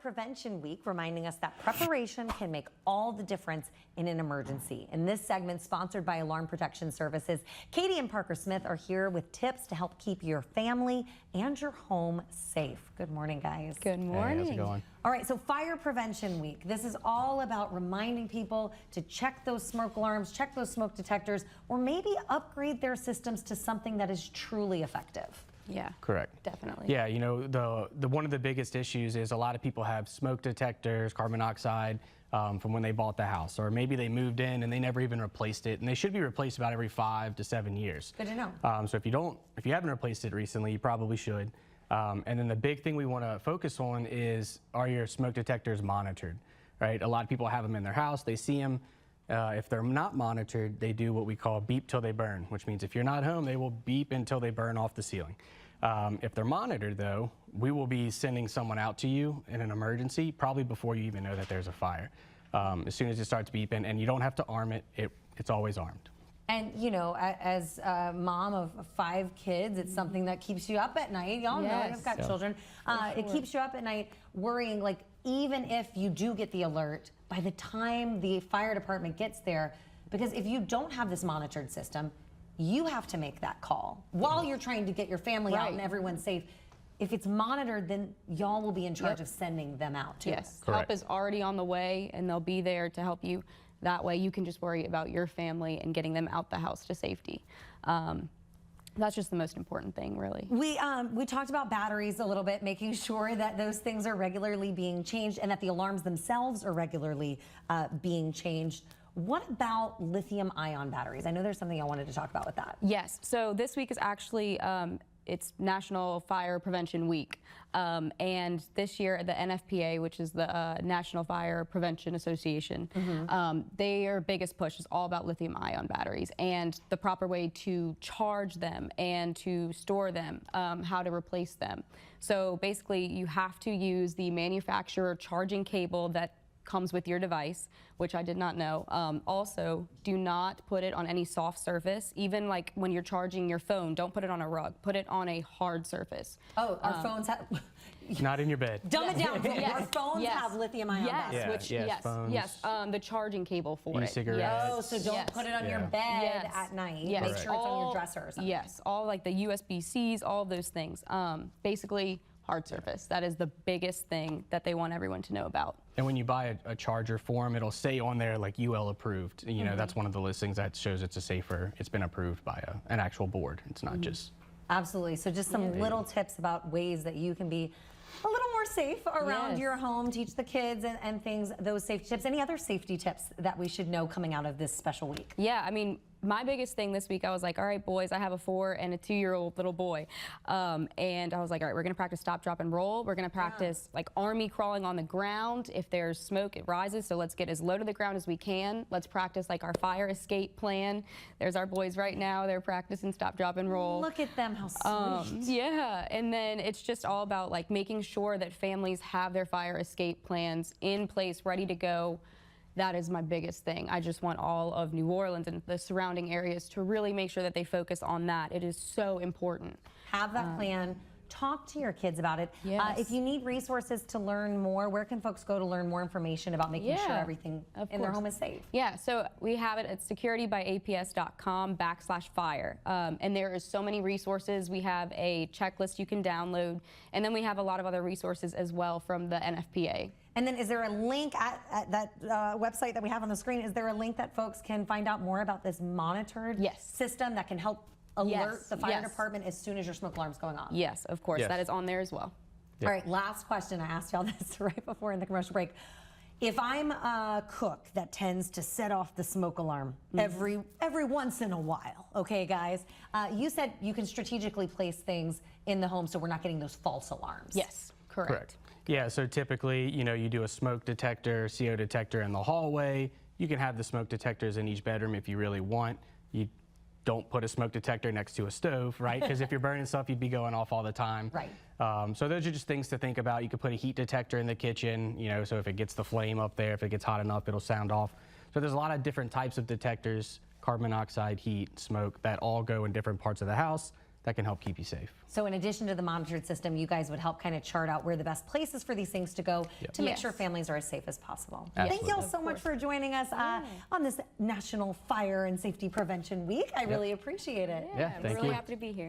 Prevention Week, reminding us that preparation can make all the difference in an emergency. In this segment, sponsored by Alarm Protection Services, Katie and Parker Smith are here with tips to help keep your family and your home safe. Good morning, guys. Good morning. Hey, how's it going? All right, so Fire Prevention Week. This is all about reminding people to check those smoke alarms, check those smoke detectors, or maybe upgrade their systems to something that is truly effective. Yeah, Correct. definitely. Yeah, you know, the one of the biggest issues is a lot of people have smoke detectors, carbon monoxide from when they bought the house, or maybe they moved in and they never even replaced it, and they should be replaced about every 5 to 7 years. Good to know. So if you haven't replaced it recently, you probably should. And then the big thing we want to focus on is, are your smoke detectors monitored? Right? A lot of people have them in their house. They see them. If they're not monitored, they do what we call beep till they burn, which means if you're not home, they will beep until they burn off the ceiling. If they're monitored, though, we will be sending someone out to you in an emergency, probably before you even know that there's a fire. As soon as it starts beeping, and you don't have to arm it, it's always armed. And, you know, as a mom of 5 kids, it's something that keeps you up at night. Y'all know I've got children. It keeps you up at night worrying, like, even if you do get the alert, by the time the fire department gets there, because if you don't have this monitored system, you have to make that call while you're trying to get your family out and everyone's safe. If it's monitored, then y'all will be in charge of sending them out too. Yes, Correct. help is already on the way, and they'll be there to help you. That way you can just worry about your family and getting them out the house to safety. That's just the most important thing, really. We talked about batteries a little bit, making sure that those things are regularly being changed and that the alarms themselves are regularly being changed. What about lithium-ion batteries? I know there's something I wanted to talk about with that. Yes, so this week is actually, it's National Fire Prevention Week. And this year, the NFPA, which is the National Fire Prevention Association, their biggest push is all about lithium-ion batteries and the proper way to charge them and to store them, how to replace them. So basically, you have to use the manufacturer charging cable that comes with your device, which I did not know. Also, do not put it on any soft surface. Even like when you're charging your phone, don't put it on a rug. Put it on a hard surface. Oh, our phones have... Not in your bed. Dumb it down. Our phones have lithium-ion batteries. Yes, the charging cable for it. E-cigarettes. Oh, so don't put it on your bed at night. Yes. Make sure it's on your dresser or something. Yes, all like the USB-Cs, all those things. Basically, hard surface. That is the biggest thing that they want everyone to know about. And when you buy a charger for them, it'll say on there like UL approved. You know, that's one of the listings that shows it's it's been approved by an actual board. It's not just... Absolutely. So just some little tips about ways that you can be a little more safe around your home, teach the kids and things, those safety tips. Any other safety tips that we should know coming out of this special week? Yeah, I mean, my biggest thing this week, I was like, all right, boys, I have a 4 and a 2-year-old little boy. And I was like, all right, we're going to practice stop, drop, and roll. We're going to practice like army crawling on the ground. If there's smoke, it rises. So let's get as low to the ground as we can. Let's practice like our fire escape plan. There's our boys right now. They're practicing stop, drop, and roll. Look at them, how sweet. Yeah, and then it's just all about like making sure that families have their fire escape plans in place, ready to go. That is my biggest thing. I just want all of New Orleans and the surrounding areas to really make sure that they focus on that. It is so important. Have that plan. Talk to your kids about it. If you need resources to learn more, where can folks go to learn more information about making sure everything in their home is safe? Yeah, so we have it at securitybyaps.com/fire. And there is so many resources. We have a checklist you can download, and then we have a lot of other resources as well from the NFPA. And then is there a link at that website that we have on the screen? Is there a link that folks can find out more about this monitored system that can help alert the fire department as soon as your smoke alarm's going off? Yes, of course. That is on there as well. All right, last question. I asked y'all this right before in the commercial break. If I'm a cook that tends to set off the smoke alarm every once in a while, okay, guys, you said you can strategically place things in the home so we're not getting those false alarms. Yes, correct. Yeah, so typically, you know, you do a smoke detector, CO detector in the hallway. You can have the smoke detectors in each bedroom if you really want. You don't put a smoke detector next to a stove, right? Because if you're burning stuff, you'd be going off all the time. Right. So those are just things to think about. You could put a heat detector in the kitchen, you know, so if it gets the flame up there, if it gets hot enough, it'll sound off. So there's a lot of different types of detectors, carbon monoxide, heat, smoke, that all go in different parts of the house. that can help keep you safe. So in addition to the monitored system, you guys would help kind of chart out where the best places for these things to go to make sure families are as safe as possible. Thank you all so much for joining us on this National Fire and Safety Prevention Week. I really appreciate it. Yeah, thank really you. happy to be here.